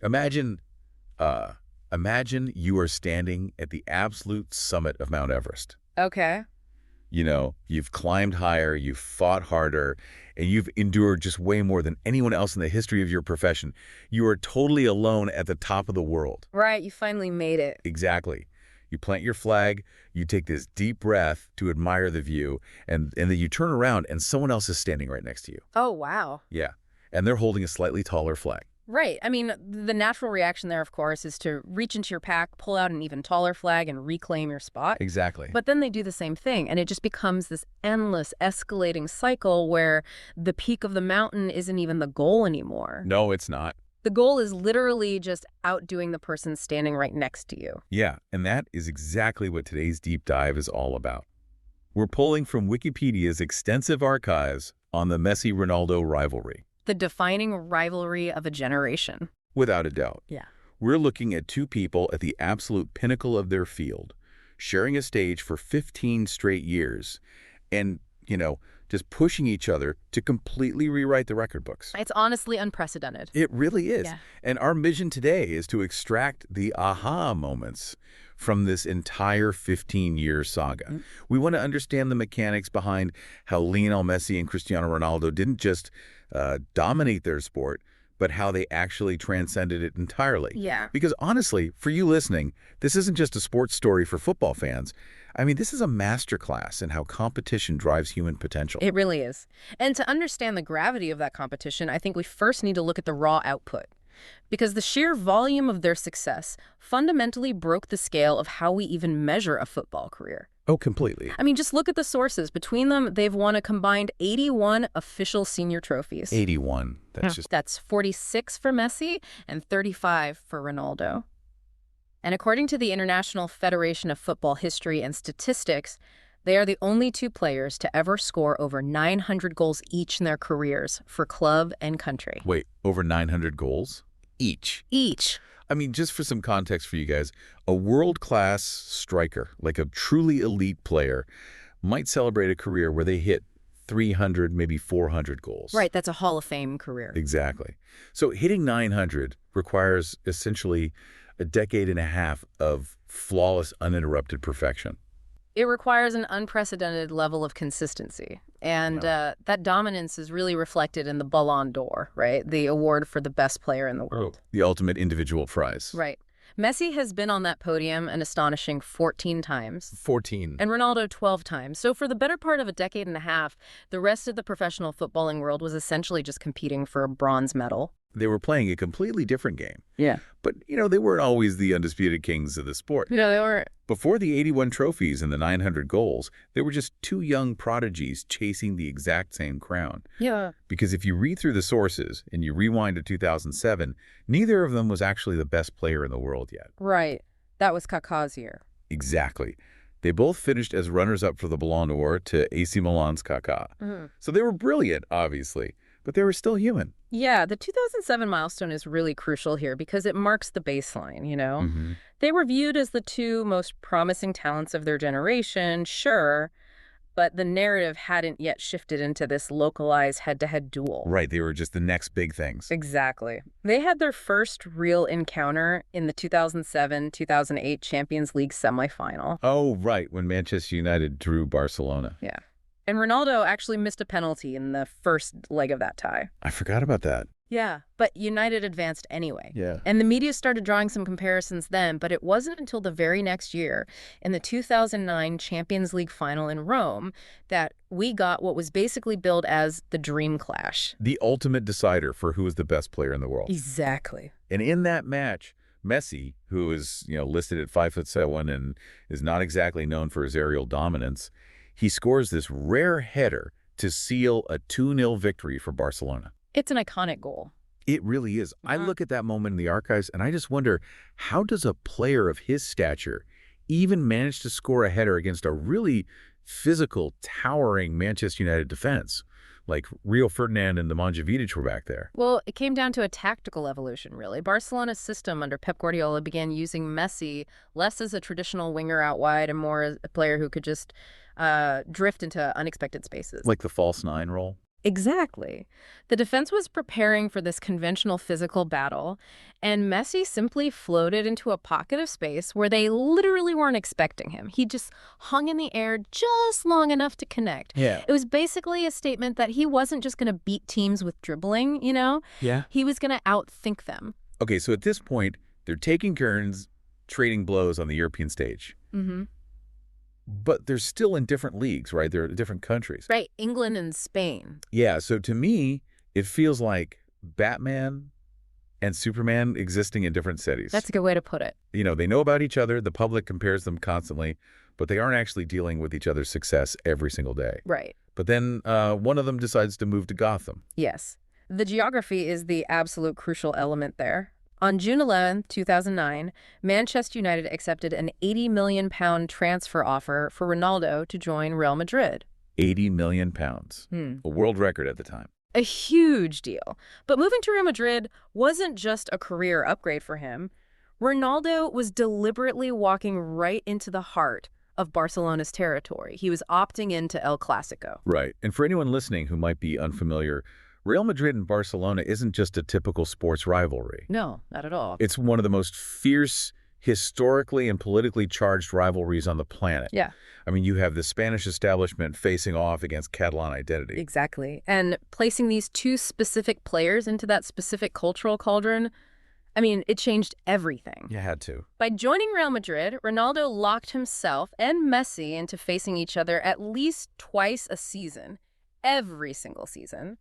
Imagine, uh, imagine you are standing at the absolute summit of Mount Everest. Okay. You know, you've climbed higher, you've fought harder, and you've endured just way more than anyone else in the history of your profession. You are totally alone at the top of the world. Right, you finally made it. Exactly. You plant your flag, you take this deep breath to admire the view, and then you turn around and someone else is standing right next to you. Oh, wow. Yeah. And they're holding a slightly taller flag. Right. I mean, the natural reaction there, of course, is to reach into your pack, pull out an even taller flag, and reclaim your spot. Exactly. But then they do the same thing, and it just becomes this endless, escalating cycle where the peak of the mountain isn't even the goal anymore. No, it's not. The goal is literally just outdoing the person standing right next to you. Yeah, and that is exactly what today's deep dive is all about. We're pulling from Wikipedia's extensive archives on the Messi-Ronaldo rivalry. The defining rivalry of a generation. Without a doubt. Yeah. We're looking at two people at the absolute pinnacle of their field, sharing a stage for 15 straight years, and, just pushing each other to completely rewrite the record books. It's honestly unprecedented. It really is. Yeah. And our mission today is to extract the aha moments from this entire 15-year saga. Mm. We want to understand the mechanics behind how Lionel Messi and Cristiano Ronaldo didn't just dominate their sport, but how they actually transcended it entirely. Yeah. Because honestly, for you listening, this isn't just a sports story for football fans. I mean, this is a masterclass in how competition drives human potential. It really is. And to understand the gravity of that competition, I think we first need to look at the raw output. Because the sheer volume of their success fundamentally broke the scale of how we even measure a football career. Oh, completely. I mean, just look at the sources. Between them, they've won a combined 81 official senior trophies. 81. That's 46 for Messi and 35 for Ronaldo. And according to the International Federation of Football History and Statistics, they are the only two players to ever score over 900 goals each in their careers for club and country. Wait, over 900 goals? Each? Each. I mean, just for some context for you guys, a world-class striker, like a truly elite player, might celebrate a career where they hit 300, maybe 400 goals. Right, that's a Hall of Fame career. Exactly. So hitting 900 requires essentially a decade and a half of flawless, uninterrupted perfection. It requires an unprecedented level of consistency. And that dominance is really reflected in the Ballon d'Or, right? The award for the best player in the world. The ultimate individual prize. Right. Messi has been on that podium an astonishing 14 times. 14. And Ronaldo 12 times. So for the better part of a decade and a half, the rest of the professional footballing world was essentially just competing for a bronze medal. They were playing a completely different game. Yeah. But, they weren't always the undisputed kings of the sport. They weren't. Before the 81 trophies and the 900 goals, they were just two young prodigies chasing the exact same crown. Yeah. Because if you read through the sources and you rewind to 2007, neither of them was actually the best player in the world yet. Right. That was Kaká's year. Exactly. They both finished as runners-up for the Ballon d'Or to AC Milan's Kaká. Mm-hmm. So they were brilliant, obviously, but they were still human. Yeah, the 2007 milestone is really crucial here because it marks the baseline, Mm-hmm. They were viewed as the two most promising talents of their generation, sure, but the narrative hadn't yet shifted into this localized head-to-head duel. Right, they were just the next big things. Exactly. They had their first real encounter in the 2007-2008 Champions League semifinal. Oh, right, when Manchester United drew Barcelona. Yeah. And Ronaldo actually missed a penalty in the first leg of that tie. I forgot about that. Yeah, but United advanced anyway. Yeah. And the media started drawing some comparisons then, but it wasn't until the very next year, in the 2009 Champions League final in Rome, that we got what was basically billed as the dream clash. The ultimate decider for who is the best player in the world. Exactly. And in that match, Messi, who is, listed at 5'7" and is not exactly known for his aerial dominance, he scores this rare header to seal a 2-0 victory for Barcelona. It's an iconic goal. It really is. I look at that moment in the archives and I just wonder, how does a player of his stature even manage to score a header against a really physical, towering Manchester United defense? Like Rio Ferdinand and Nemanja Vidic were back there. Well, it came down to a tactical evolution, really. Barcelona's system under Pep Guardiola began using Messi less as a traditional winger out wide and more as a player who could just drift into unexpected spaces. Like the false nine role? Exactly. The defense was preparing for this conventional physical battle, and Messi simply floated into a pocket of space where they literally weren't expecting him. He just hung in the air just long enough to connect. Yeah. It was basically a statement that he wasn't just going to beat teams with dribbling, you know? Yeah. He was going to outthink them. Okay, so at this point, they're taking turns trading blows on the European stage. Mm-hmm. But they're still in different leagues, right? They're different countries. Right, England and Spain. Yeah, so to me, it feels like Batman and Superman existing in different cities. That's a good way to put it. You know, they know about each other, the public compares them constantly, but they aren't actually dealing with each other's success every single day. Right. But then one of them decides to move to Gotham. Yes. The geography is the absolute crucial element there. On June 11, 2009, Manchester United accepted an £80 million transfer offer for Ronaldo to join Real Madrid. £80 million. A world record at the time. A huge deal. But moving to Real Madrid wasn't just a career upgrade for him. Ronaldo was deliberately walking right into the heart of Barcelona's territory. He was opting into El Clasico. Right. And for anyone listening who might be unfamiliar, Real Madrid and Barcelona isn't just a typical sports rivalry. No, not at all. It's one of the most fierce, historically and politically charged rivalries on the planet. Yeah. I mean, you have the Spanish establishment facing off against Catalan identity. Exactly. And placing these two specific players into that specific cultural cauldron, I mean, it changed everything. You had to. By joining Real Madrid, Ronaldo locked himself and Messi into facing each other at least twice a season, every single season,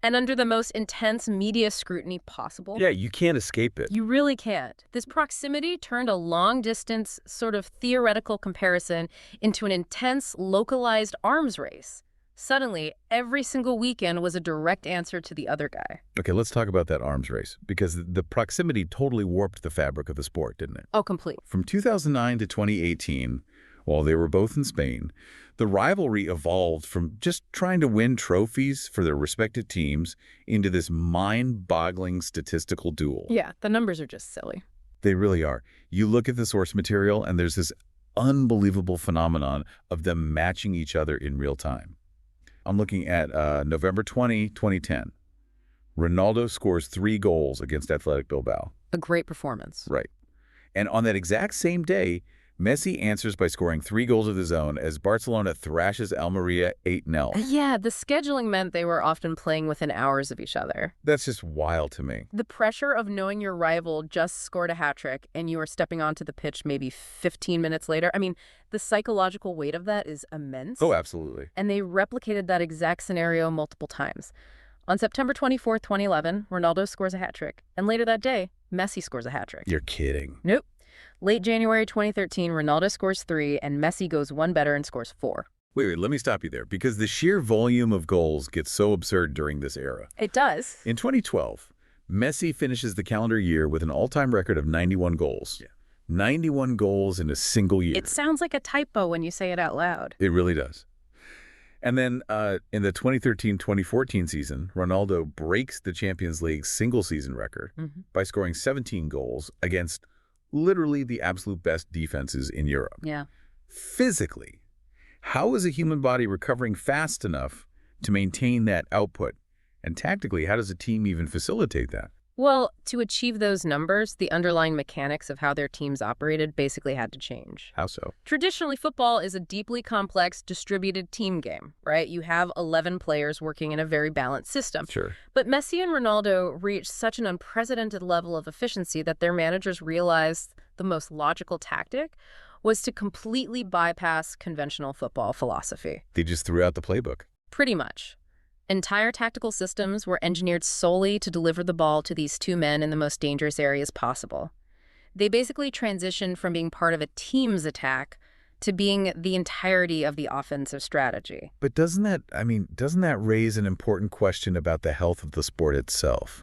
and under the most intense media scrutiny possible. Yeah, you can't escape it. You really can't. This proximity turned a long-distance, sort of theoretical comparison into an intense, localized arms race. Suddenly, every single weekend was a direct answer to the other guy. Okay, let's talk about that arms race, because the proximity totally warped the fabric of the sport, didn't it? Oh, complete. From 2009 to 2018, while they were both in Spain, the rivalry evolved from just trying to win trophies for their respective teams into this mind-boggling statistical duel. Yeah, the numbers are just silly. They really are. You look at the source material, and there's this unbelievable phenomenon of them matching each other in real time. I'm looking at November 20, 2010. Ronaldo scores 3 goals against Athletic Bilbao. A great performance. Right. And on that exact same day, Messi answers by scoring 3 goals of his own as Barcelona thrashes Almeria 8-0. Yeah, the scheduling meant they were often playing within hours of each other. That's just wild to me. The pressure of knowing your rival just scored a hat-trick and you are stepping onto the pitch maybe 15 minutes later, I mean, the psychological weight of that is immense. Oh, absolutely. And they replicated that exact scenario multiple times. On September 24, 2011, Ronaldo scores a hat-trick. And later that day, Messi scores a hat-trick. You're kidding. Nope. Late January 2013, Ronaldo scores 3, and Messi goes one better and scores 4. Wait, let me stop you there, because the sheer volume of goals gets so absurd during this era. It does. In 2012, Messi finishes the calendar year with an all-time record of 91 goals. Yeah. 91 goals in a single year. It sounds like a typo when you say it out loud. It really does. And then in the 2013-2014 season, Ronaldo breaks the Champions League single-season record by scoring 17 goals against literally the absolute best defenses in Europe. Yeah. Physically, how is a human body recovering fast enough to maintain that output? And tactically, how does a team even facilitate that? Well, to achieve those numbers, the underlying mechanics of how their teams operated basically had to change. How so? Traditionally, football is a deeply complex, distributed team game, right? You have 11 players working in a very balanced system. Sure. But Messi and Ronaldo reached such an unprecedented level of efficiency that their managers realized the most logical tactic was to completely bypass conventional football philosophy. They just threw out the playbook. Pretty much. Entire tactical systems were engineered solely to deliver the ball to these two men in the most dangerous areas possible. They basically transitioned from being part of a team's attack to being the entirety of the offensive strategy. But doesn't that raise an important question about the health of the sport itself?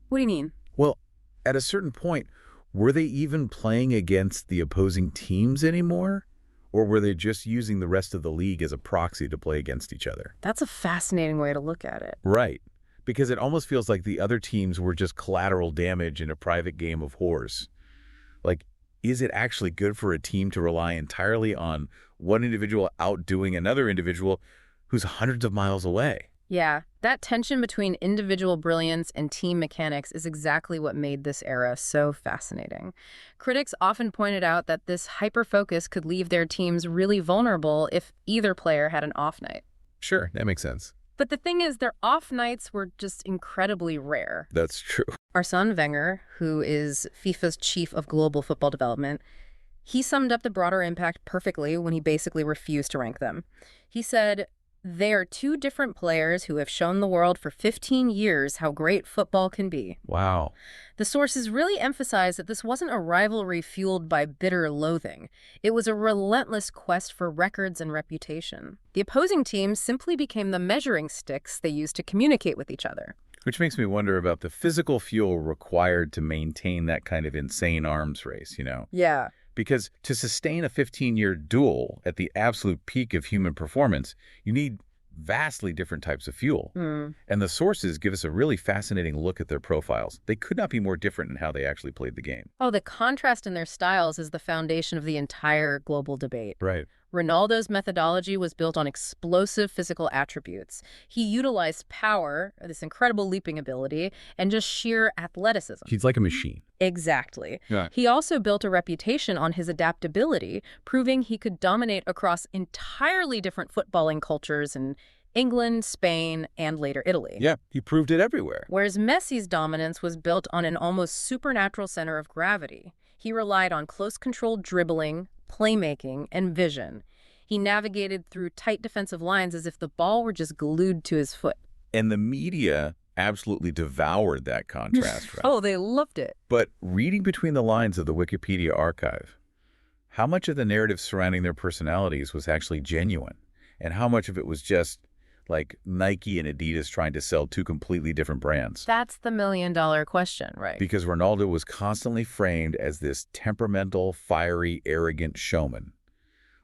What do you mean? Well, at a certain point, were they even playing against the opposing teams anymore? Or were they just using the rest of the league as a proxy to play against each other? That's a fascinating way to look at it. Right. Because it almost feels like the other teams were just collateral damage in a private game of horse. Like, is it actually good for a team to rely entirely on one individual outdoing another individual who's hundreds of miles away? Yeah, that tension between individual brilliance and team mechanics is exactly what made this era so fascinating. Critics often pointed out that this hyper-focus could leave their teams really vulnerable if either player had an off night. Sure, that makes sense. But the thing is, their off nights were just incredibly rare. That's true. Arsene Wenger, who is FIFA's chief of global football development, he summed up the broader impact perfectly when he basically refused to rank them. He said, "They are two different players who have shown the world for 15 years how great football can be." Wow. The sources really emphasize that this wasn't a rivalry fueled by bitter loathing. It was a relentless quest for records and reputation. The opposing teams simply became the measuring sticks they used to communicate with each other. Which makes me wonder about the physical fuel required to maintain that kind of insane arms race. Yeah. Because to sustain a 15-year duel at the absolute peak of human performance, you need vastly different types of fuel. And the sources give us a really fascinating look at their profiles. They could not be more different in how they actually played the game. Oh, the contrast in their styles is the foundation of the entire global debate. Right. Ronaldo's methodology was built on explosive physical attributes. He utilized power, this incredible leaping ability, and just sheer athleticism. He's like a machine. Exactly. Yeah. He also built a reputation on his adaptability, proving he could dominate across entirely different footballing cultures in England, Spain, and later Italy. Yeah, he proved it everywhere. Whereas Messi's dominance was built on an almost supernatural center of gravity. He relied on close-controlled dribbling, playmaking, and vision. He navigated through tight defensive lines as if the ball were just glued to his foot. And the media absolutely devoured that contrast, right? Oh, they loved it. But reading between the lines of the Wikipedia archive, how much of the narrative surrounding their personalities was actually genuine? And how much of it was just like Nike and Adidas trying to sell two completely different brands? That's the million-dollar question, right? Because Ronaldo was constantly framed as this temperamental, fiery, arrogant showman,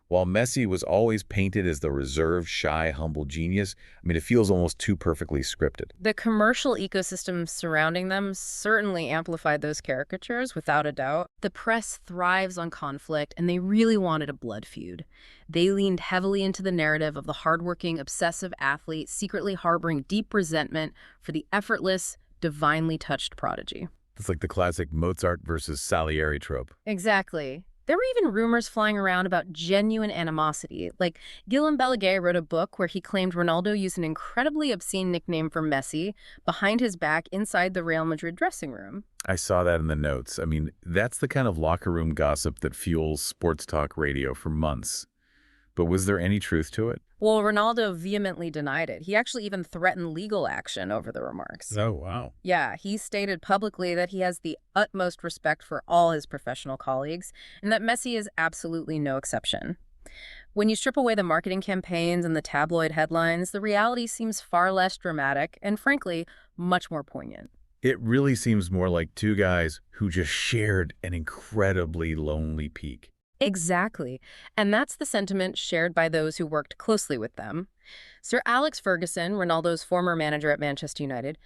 while Messi was always painted as the reserved, shy, humble genius. I mean, it feels almost too perfectly scripted. The commercial ecosystem surrounding them certainly amplified those caricatures, without a doubt. The press thrives on conflict, and they really wanted a blood feud. They leaned heavily into the narrative of the hardworking, obsessive athlete secretly harboring deep resentment for the effortless, divinely touched prodigy. It's like the classic Mozart versus Salieri trope. Exactly. There were even rumors flying around about genuine animosity. Like, Guillaume Balaguer wrote a book where he claimed Ronaldo used an incredibly obscene nickname for Messi behind his back inside the Real Madrid dressing room. I saw that in the notes. I mean, that's the kind of locker room gossip that fuels sports talk radio for months. But was there any truth to it? Well, Ronaldo vehemently denied it. He actually even threatened legal action over the remarks. Oh, wow. Yeah, he stated publicly that he has the utmost respect for all his professional colleagues, and that Messi is absolutely no exception. When you strip away the marketing campaigns and the tabloid headlines, the reality seems far less dramatic and, frankly, much more poignant. It really seems more like two guys who just shared an incredibly lonely peak. Exactly. And that's the sentiment shared by those who worked closely with them. Sir Alex Ferguson, Ronaldo's former manager at Manchester United,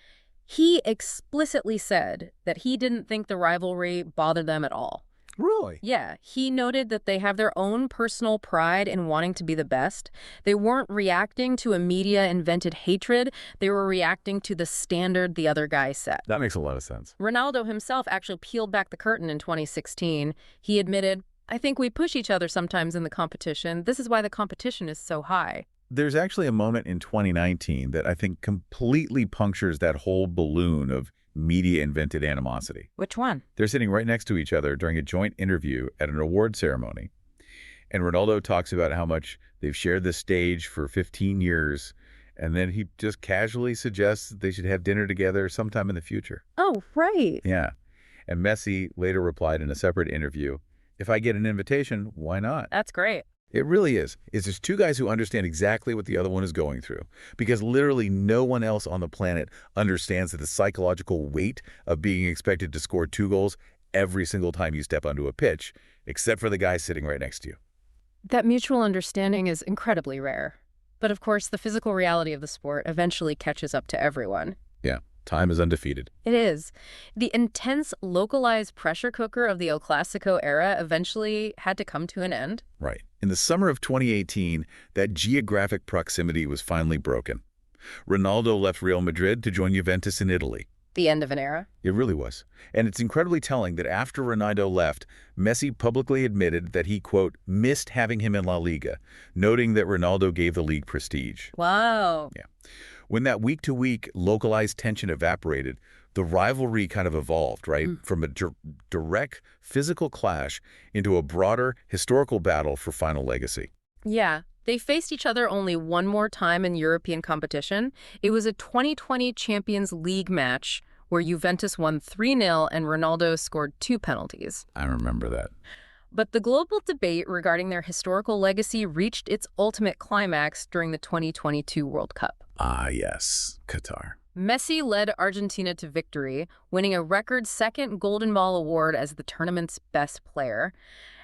he explicitly said that he didn't think the rivalry bothered them at all. Really? Yeah, he noted that they have their own personal pride in wanting to be the best. They weren't reacting to a media-invented hatred. They were reacting to the standard the other guy set. That makes a lot of sense. Ronaldo himself actually peeled back the curtain in 2016. He admitted, "I think we push each other sometimes in the competition. This is why the competition is so high." There's actually a moment in 2019 that I think completely punctures that whole balloon of media-invented animosity. Which one? They're sitting right next to each other during a joint interview at an award ceremony. And Ronaldo talks about how much they've shared the stage for 15 years. And then he just casually suggests that they should have dinner together sometime in the future. Oh, right. Yeah. And Messi later replied in a separate interview, "If I get an invitation, why not?" That's great. It really is. It's just two guys who understand exactly what the other one is going through. Because literally no one else on the planet understands the psychological weight of being expected to score 2 goals every single time you step onto a pitch, except for the guy sitting right next to you. That mutual understanding is incredibly rare. But of course, the physical reality of the sport eventually catches up to everyone. Yeah, time is undefeated. It is. The intense, localized pressure cooker of the El Clasico era eventually had to come to an end. Right. In the summer of 2018, that geographic proximity was finally broken. Ronaldo left Real Madrid to join Juventus in Italy. The end of an era? It really was. And it's incredibly telling that after Ronaldo left, Messi publicly admitted that he, quote, missed having him in La Liga, noting that Ronaldo gave the league prestige. Wow. Yeah. When that week-to-week localized tension evaporated, the rivalry kind of evolved, right? From a direct physical clash into a broader historical battle for final legacy. Yeah. They faced each other only one more time in European competition. It was a 2020 Champions League match where Juventus won 3-0 and Ronaldo scored 2 penalties. I remember that. But the global debate regarding their historical legacy reached its ultimate climax during the 2022 World Cup. Ah, yes, Qatar. Messi led Argentina to victory, winning a record second Golden Ball award as the tournament's best player.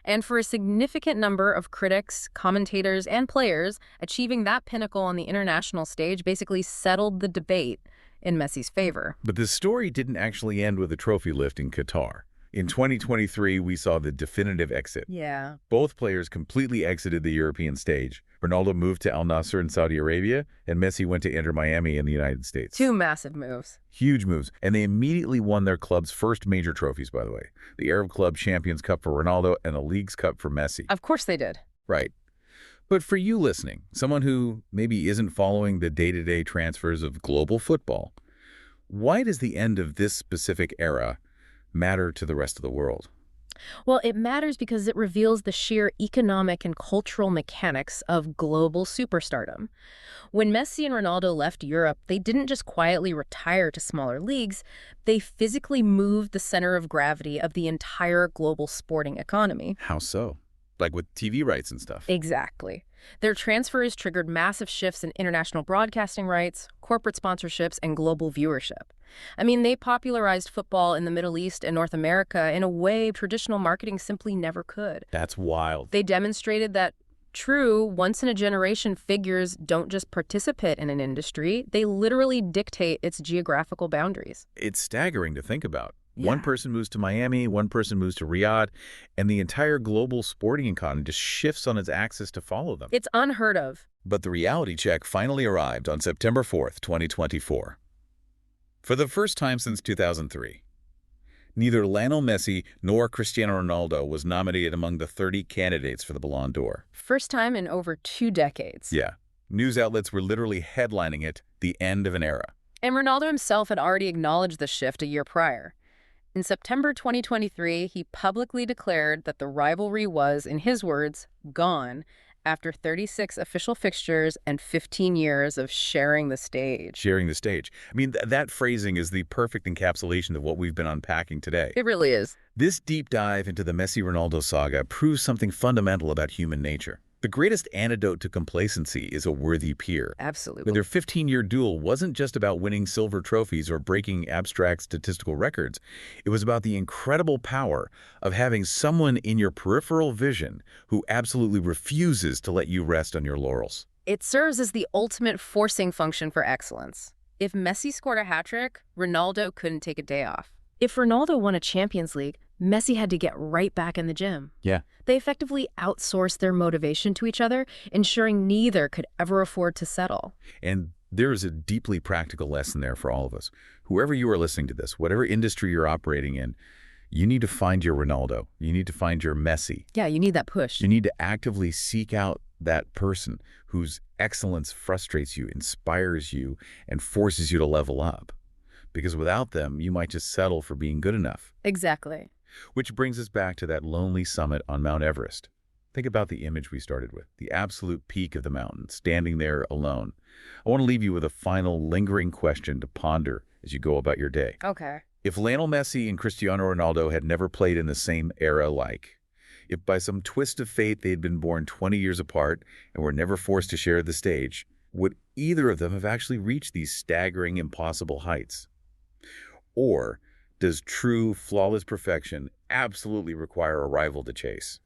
And for a significant number of critics, commentators, and players, achieving that pinnacle on the international stage basically settled the debate in Messi's favor. But the story didn't actually end with a trophy lift in Qatar. In 2023, we saw the definitive exit. Yeah. Both players completely exited the European stage. Ronaldo moved to Al Nassr in Saudi Arabia, and Messi went to Inter Miami in the United States. 2 massive moves. Huge moves. And they immediately won their club's first major trophies, by the way. The Arab Club Champions Cup for Ronaldo and the League's Cup for Messi. Of course they did. Right. But for you listening, someone who maybe isn't following the day-to-day transfers of global football, why does the end of this specific era matter to the rest of the world? Well, it matters because it reveals the sheer economic and cultural mechanics of global superstardom. When Messi and Ronaldo left Europe, they didn't just quietly retire to smaller leagues, they physically moved the center of gravity of the entire global sporting economy. How so? Like with TV rights and stuff. Exactly. Their transfers triggered massive shifts in international broadcasting rights, corporate sponsorships, and global viewership. I mean, they popularized football in the Middle East and North America in a way traditional marketing simply never could. That's wild. They demonstrated that true, once-in-a-generation figures don't just participate in an industry, they literally dictate its geographical boundaries. It's staggering to think about. Yeah. One person moves to Miami, one person moves to Riyadh, and the entire global sporting economy just shifts on its axis to follow them. It's unheard of. But the reality check finally arrived on September 4th, 2024. For the first time since 2003, neither Lionel Messi nor Cristiano Ronaldo was nominated among the 30 candidates for the Ballon d'Or. First time in over 2 decades. Yeah. News outlets were literally headlining it, the end of an era. And Ronaldo himself had already acknowledged the shift a year prior. In September 2023, he publicly declared that the rivalry was, in his words, gone after 36 official fixtures and 15 years of sharing the stage. Sharing the stage. I mean, that phrasing is the perfect encapsulation of what we've been unpacking today. It really is. This deep dive into the Messi-Ronaldo saga proves something fundamental about human nature. The greatest antidote to complacency is a worthy peer. Absolutely. Their 15-year duel wasn't just about winning silver trophies or breaking abstract statistical records. It was about the incredible power of having someone in your peripheral vision who absolutely refuses to let you rest on your laurels. It serves as the ultimate forcing function for excellence. If Messi scored a hat-trick, Ronaldo couldn't take a day off. If Ronaldo won a Champions League, Messi had to get right back in the gym. Yeah. They effectively outsourced their motivation to each other, ensuring neither could ever afford to settle. And there is a deeply practical lesson there for all of us. Whoever you are listening to this, whatever industry you're operating in, you need to find your Ronaldo. You need to find your Messi. Yeah, you need that push. You need to actively seek out that person whose excellence frustrates you, inspires you, and forces you to level up. Because without them, you might just settle for being good enough. Exactly. Which brings us back to that lonely summit on Mount Everest. Think about the image we started with, the absolute peak of the mountain, standing there alone. I want to leave you with a final lingering question to ponder as you go about your day. Okay. If Lionel Messi and Cristiano Ronaldo had never played in the same era, if by some twist of fate they had been born 20 years apart and were never forced to share the stage, would either of them have actually reached these staggering, impossible heights? Or does true, flawless perfection absolutely require a rival to chase?